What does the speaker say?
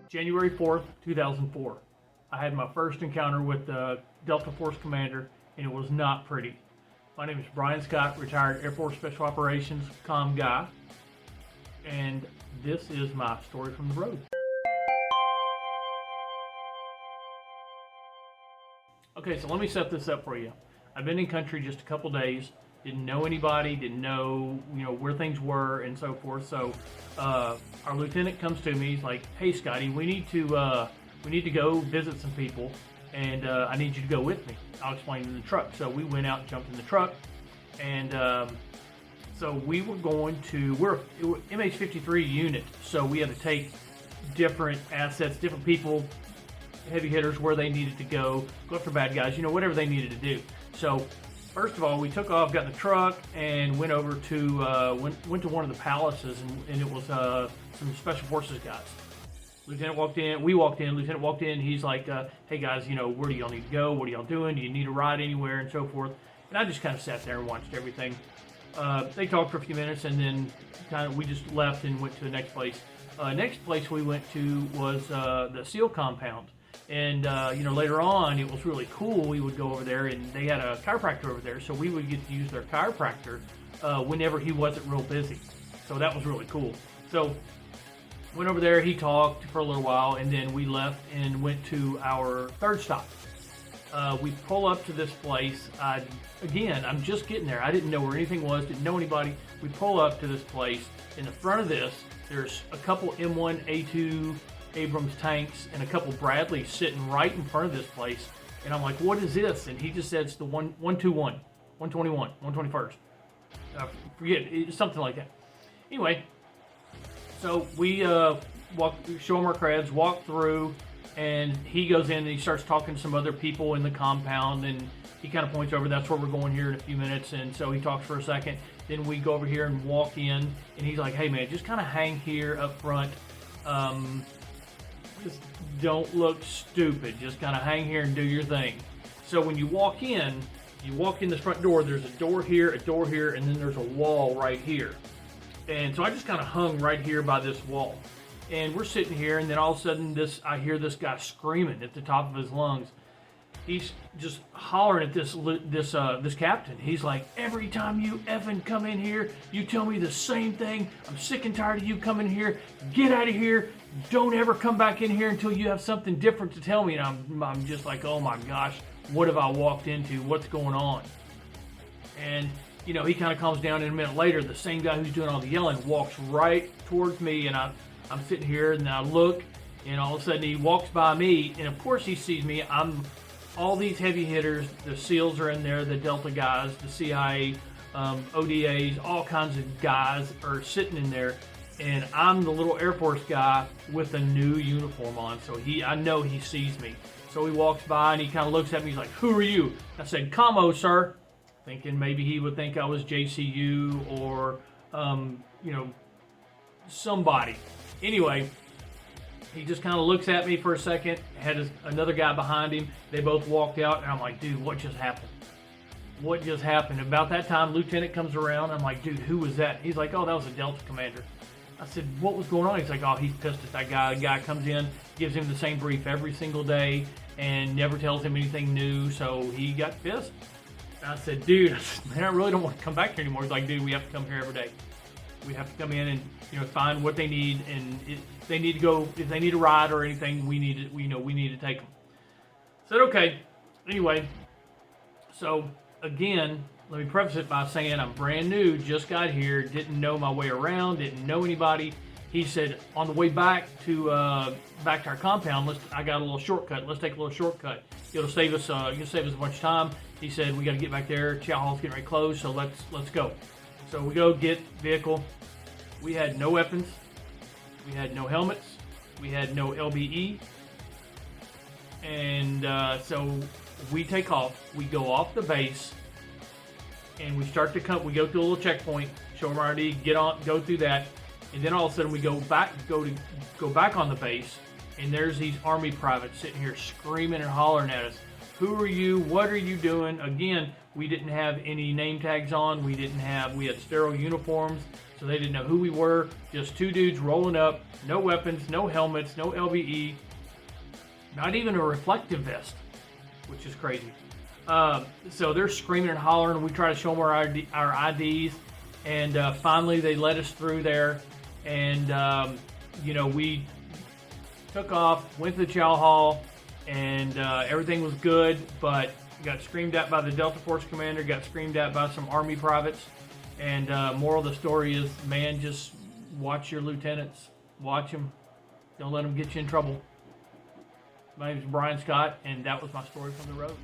January 4th, 2004. I had my first encounter with the Delta Force Commander, and it was not pretty. My name is Bryan Scott, retired Air Force Special Operations Comm guy, and this is my story from the road. Okay, so let me set this up for you. I've been in country just a couple days, didn't know anybody, didn't know where things were and so forth. So our lieutenant comes to me, he's like, "Hey Scotty, we need to go visit some people, and I need you to go with me." I'll explain in the truck. So we went out, jumped in the truck, and so we were going to, we're MH-53 unit, so we had to take different assets, different people, heavy hitters, where they needed to go after bad guys, whatever they needed to do. So first of all, we took off, got in the truck, and went over to went to one of the palaces, and it was some special forces guys. Lieutenant walked in, Lieutenant walked in, he's like, "Hey guys, where do y'all need to go? What are y'all doing? Do you need a ride anywhere?" and so forth. And I just kind of sat there and watched everything. They talked for a few minutes, and then we just left and went to the next place. Next place we went to was the SEAL compound. And later on, it was really cool. We would go over there, and they had a chiropractor over there, so we would get to use their chiropractor whenever he wasn't real busy. So that was really cool. So went over there, he talked for a little while, and then we left and went to our third stop. We pull up to this place. Again, I'm just getting there. I didn't know where anything was, didn't know anybody. We pull up to this place. In the front of this, there's a couple M1A2 Abrams tanks and a couple Bradleys sitting right in front of this place. And I'm like, "What is this?" And he just said it's the 121, 121, 121st. Forget, it's something like that. Anyway, so we show him our creds, walk through, and he goes in and he starts talking to some other people in the compound, and he kind of points over, "That's where we're going here in a few minutes." And so he talks for a second. Then we go over here and walk in, and he's like, "Hey man, just kind of hang here up front. Just don't look stupid. Just kind of hang here and do your thing." So when you walk in this front door, there's a door here, and then there's a wall right here. And so I just kind of hung right here by this wall. And we're sitting here, and then all of a sudden I hear this guy screaming at the top of his lungs. He's just hollering at this captain. He's like, "Every time you effing come in here, you tell me the same thing. I'm sick and tired of you coming here. Get out of here. Don't ever come back in here until you have something different to tell me." And I'm just like, "Oh my gosh, what have I walked into? What's going on?" And he kind of calms down. And a minute later, the same guy who's doing all the yelling walks right towards me, and I'm sitting here, and I look, and all of a sudden he walks by me, and of course he sees me. I'm all these heavy hitters, the SEALs are in there, the Delta guys, the CIA, ODAs, all kinds of guys are sitting in there, and I'm the little Air Force guy with a new uniform on. So I know he sees me. So he walks by and he kind of looks at me. He's like, "Who are you?" I said, "Commo, sir," thinking maybe he would think I was JCU or somebody. Anyway, he just kind of looks at me for a second, had another guy behind him. They both walked out, and I'm like, "Dude, what just happened? What just happened?" About that time, Lieutenant comes around. I'm like, "Dude, who was that?" He's like, "Oh, that was a Delta commander." I said, "What was going on?" He's like, "Oh, he's pissed at that guy. The guy comes in, gives him the same brief every single day, and never tells him anything new, so he got pissed." And I said, "Dude, man, I really don't want to come back here anymore." He's like, "Dude, we have to come here every day. We have to come in and find what they need, and if they need a ride or anything, we need to take them." I said, "Okay." Anyway, so again, let me preface it by saying I'm brand new, just got here, didn't know my way around, didn't know anybody. He said, "On the way back to our compound, I got a little shortcut. Let's take a little shortcut. It'll save us a bunch of time." He said, "We got to get back there. Chow Hall's getting ready to close, so let's go." So we go get vehicle. We had no weapons. We had no helmets. We had no LBE. And so we take off. We go off the base, and we start to come. We go through a little checkpoint. Show them our ID. Go through that, and then all of a sudden we go back on the base, and there's these Army privates sitting here screaming and hollering at us. "Who are you? What are you doing?" Again, we didn't have any name tags on. We had sterile uniforms, So they didn't know who we were. Just two dudes rolling up, no weapons, no helmets, no LBE, not even a reflective vest, which is crazy. So they're screaming and hollering, and we try to show them our IDs, and finally they let us through there, and we took off, went to the chow hall, and everything was good, but got screamed at by the Delta Force commander, got screamed at by some Army privates, and moral of the story is, man, just watch your lieutenants. Watch them. Don't let them get you in trouble. My name is Bryan Scott, and that was my story from the road.